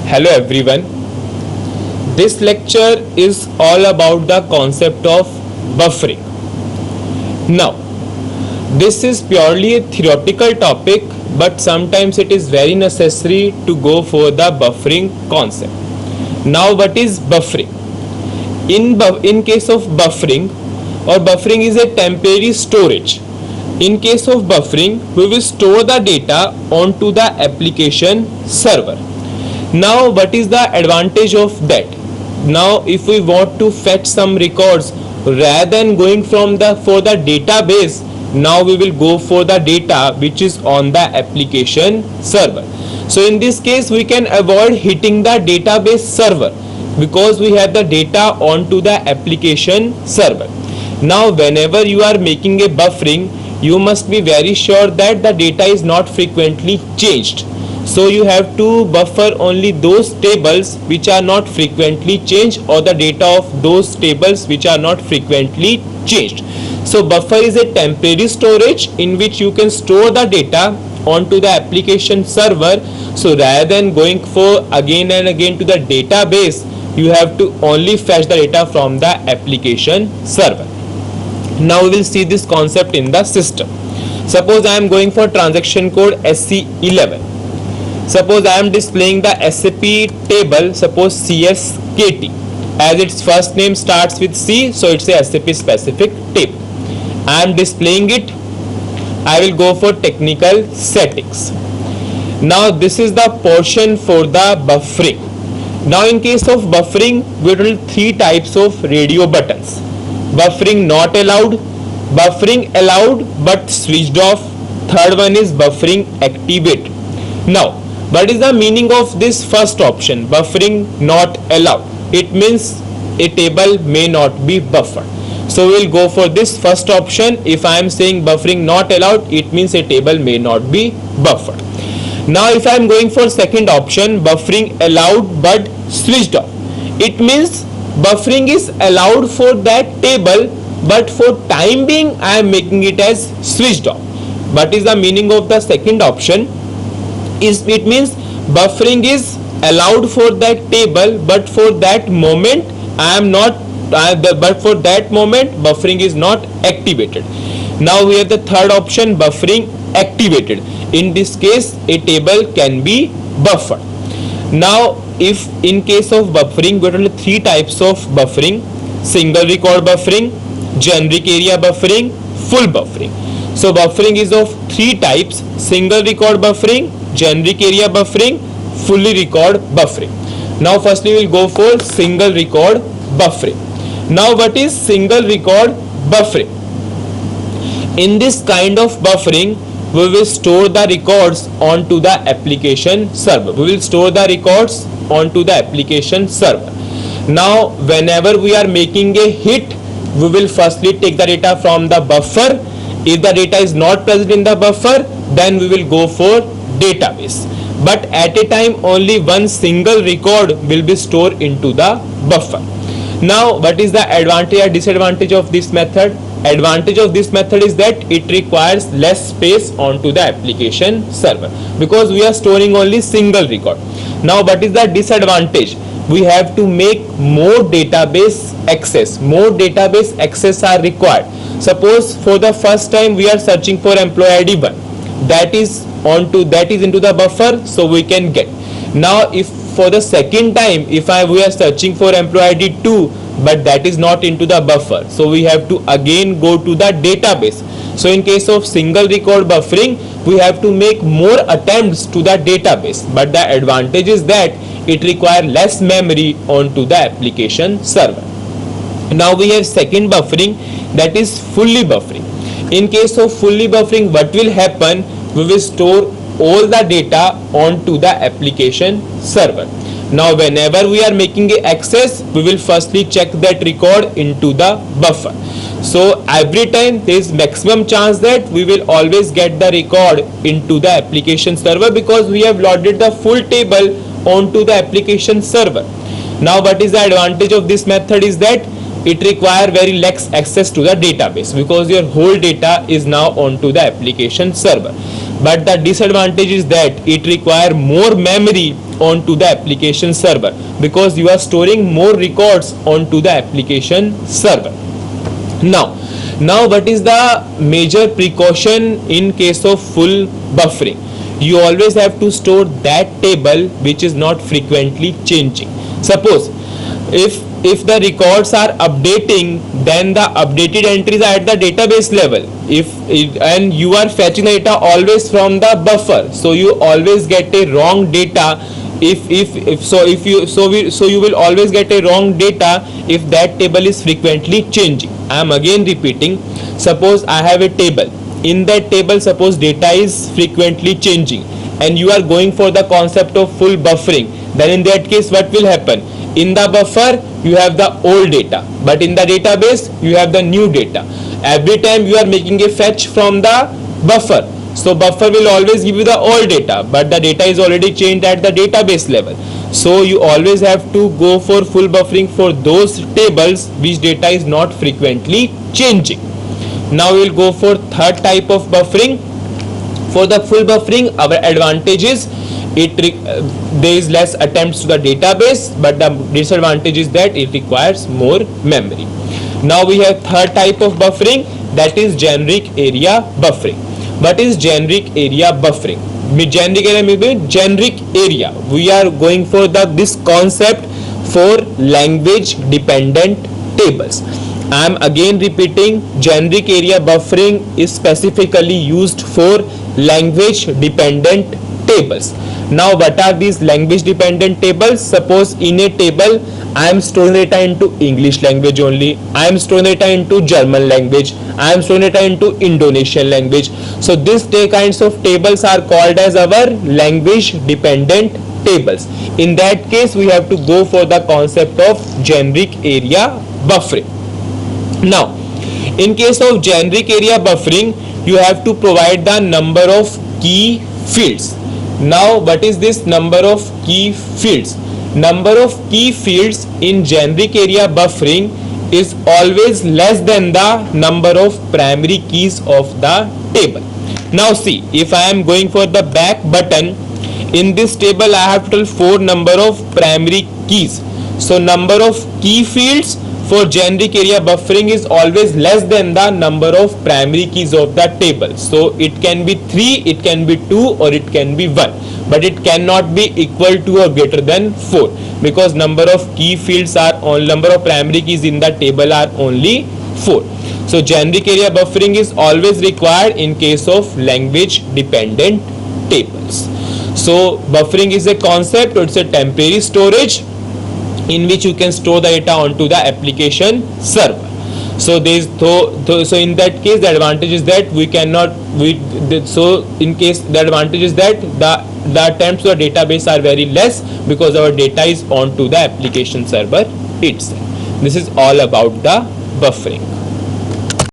Hello everyone. This lecture is all about the concept of buffering. Now, this is purely a theoretical topic, but sometimes it is very necessary to go for the buffering concept. Now, what is buffering? In case of buffering, or buffering is a temporary storage. In case of buffering, we will store the data onto the application server. Now, what is the advantage of that? Now, if we want to fetch some records rather than going for the database, now we will go for the data which is on the application server. So in this case, we can avoid hitting the database server because we have the data onto the application server. Now, whenever you are making a buffering, you must be very sure that the data is not frequently changed. So you have to buffer only those tables which are not frequently changed, or the data of those tables which are not frequently changed. So buffer is a temporary storage in which you can store the data onto the application server. So rather than going for again and again to the database, you have to only fetch the data from the application server. Now we will see this concept in the system. Suppose I am going for transaction code SC11. Suppose I am displaying the SAP table, suppose CSKT. As its first name starts with C, so it's a SAP specific table. I am displaying it. I will go for technical settings. Now this is the portion for the buffering. Now in case of buffering, we will three types of radio buttons. Buffering not allowed, buffering allowed but switched off. Third one is buffering activate. Now, what is the meaning of this first option, buffering not allowed? It means a table may not be buffered. So we will go for this first option. If I am saying buffering not allowed, it means a table may not be buffered. Now if I am going for second option, buffering allowed but switched off, it means buffering is allowed for that table, but for time being I am making it as switched off. What is the meaning of the second option? It means buffering is allowed for that table, but for that moment buffering is not activated. Now we have the third option, buffering activated. In this case, a table can be buffered. Now if in case of buffering, we have three types of buffering: single record buffering, generic area buffering, full buffering. So buffering is of three types: single record buffering, generic area buffering, fully record buffering. Now firstly we will go for single record buffering. Now what is single record buffering? In this kind of buffering, we will store the records onto the application server. We will store the records onto the application server. Now whenever we are making a hit, we will firstly take the data from the buffer. If the data is not present in the buffer, then we will go for database. But at a time only one single record will be stored into the buffer. Now what is the advantage or disadvantage of this method? Advantage of this method is that it requires less space onto the application server because we are storing only single record. Now what is the disadvantage? We have to make more database access. More database access are required. Suppose for the first time we are searching for employee ID 1, that is into the buffer, so we can get. Now if for the second time we are searching for employee ID 2, but that is not into the buffer, so we have to again go to the database. So in case of single record buffering, we have to make more attempts to the database, but the advantage is that it requires less memory onto the application server. Now we have second buffering, that is fully buffering. In case of fully buffering, what will happen? We will store all the data onto the application server. Now whenever we are making a access, we will firstly check that record into the buffer. So every time there is maximum chance that we will always get the record into the application server because we have loaded the full table onto the application server. Now what is the advantage of this method is that it requires very less access to the database because your whole data is now onto the application server. but the disadvantage is that it require more memory onto the application server, because you are storing more records onto the application server. Now what is the major precaution in case of full buffering? You always have to store that table which is not frequently changing. Suppose if the records are updating, then the updated entries are at the database level. And you are fetching the data always from the buffer, so you always get a wrong data. You will always get a wrong data if that table is frequently changing. I am again repeating. Suppose I have a table. In that table, suppose data is frequently changing, and you are going for the concept of full buffering. Then in that case, what will happen? In the buffer you have the old data, but in the database you have the new data. Every time you are making a fetch from the buffer, so buffer will always give you the old data, but the data is already changed at the database level. So you always have to go for full buffering for those tables which data is not frequently changing. Now we will go for third type of buffering. For the full buffering, our advantage is there is less attempts to the database, but the disadvantage is that it requires more memory. Now we have third type of buffering, that is generic area buffering. What is generic area buffering? Generic area means generic area. We are going for this concept for language dependent tables. I am again repeating, generic area buffering is specifically used for language dependent tables. Now what are these language dependent tables? Suppose in a table I am storing data into English language only, I am storing data into German language, I am storing data into Indonesian language. So these kinds of tables are called as our language dependent tables. In that case we have to go for the concept of generic area buffering. Now in case of generic area buffering, you have to provide the number of key fields. Now what is this number of key fields? Number of key fields in generic area buffering is always less than the number of primary keys of the table. Now see, if I am going for the back button, in this table I have total 4 number of primary keys. So number of key fields for generic area buffering is always less than the number of primary keys of the table. So it can be 3, it can be 2, or it can be 1, but it cannot be equal to or greater than 4, because number of key fields are on number of primary keys in the table are only 4. So generic area buffering is always required in case of language dependent tables. So buffering is a concept, or it's a temporary storage in which you can store the data onto the application server. So there is so in that case the advantage is that we cannot so in case the advantage is that the attempts to the database are very less, because our data is onto the application server itself. This is all about the buffering.